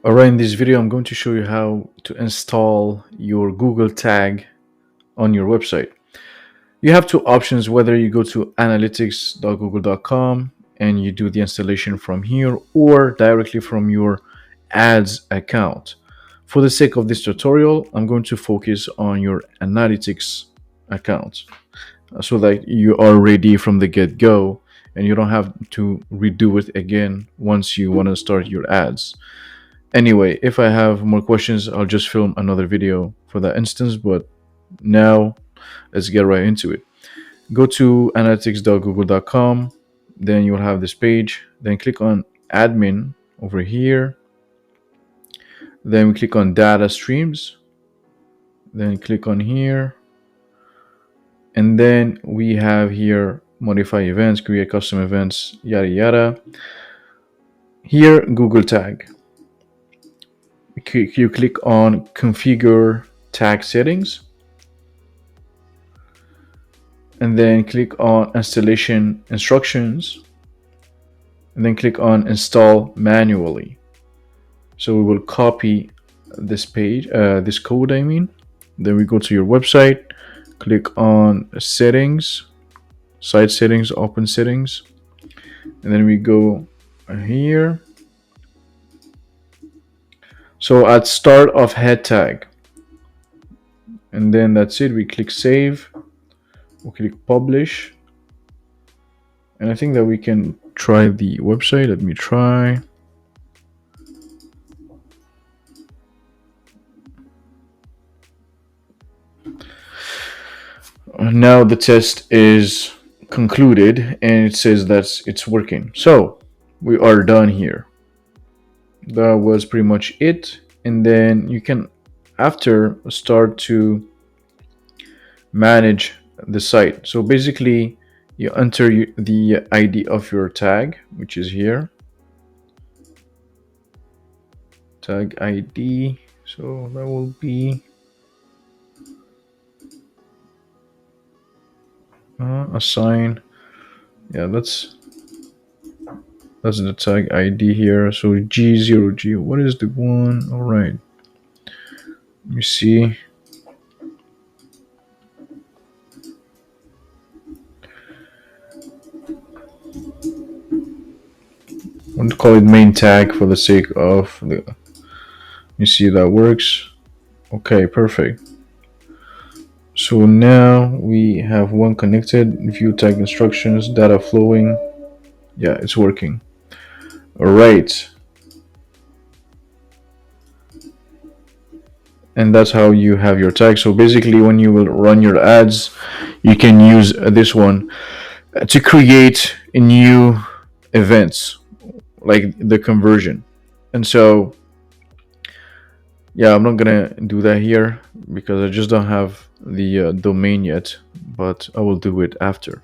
Alright, in this video I'm going to show you how to install your Google tag on your website. You have two options, whether you go to analytics.google.com and you do the installation from here, or directly from your ads account. For the sake of this tutorial, I'm going to focus on your analytics account so that you are ready from the get-go and you don't have to redo it again once you want to start your ads. Anyway, if I have more questions, I'll just film another video for that instance, but now let's get right into it. Go to analytics.google.com, then you'll have this page, then click on admin over here, then we click on data streams, then click on here, and then we have here modify events, create custom events, yada yada. Here, Google tag. You click on configure tag settings and then click on installation instructions and then click on install manually. So we will copy this page, this code I mean. Then we go to your website, click on settings, site settings, open settings, and then we go here. So at start of head tag, and then that's it. We click save, we click publish, and I think that we can try the website. Let me try. Now the test is concluded and it says that it's working. So we are done here. That was pretty much it. And then you can after start to manage the site. So basically you enter the ID of your tag, which is here, tag ID. So that will be assign. Yeah, that's the tag ID here. So G0G, what is the one? All right, let me see. I want to call it main tag for the sake of the, you see that works. Okay, perfect. So now we have one connected, view tag instructions, data flowing. Yeah, it's working. All right. And that's how you have your tag. So basically when you will run your ads, you can use this one to create a new events like the conversion. And so yeah, I'm not gonna do that here because I just don't have the domain yet, but I will do it after.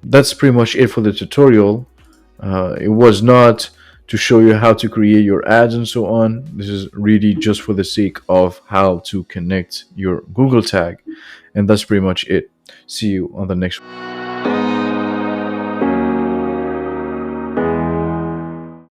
That's pretty much it for the tutorial. It was not to show you how to create your ads and so on. This is really just for the sake of how to connect your Google tag, and that's pretty much it. See you on the next one.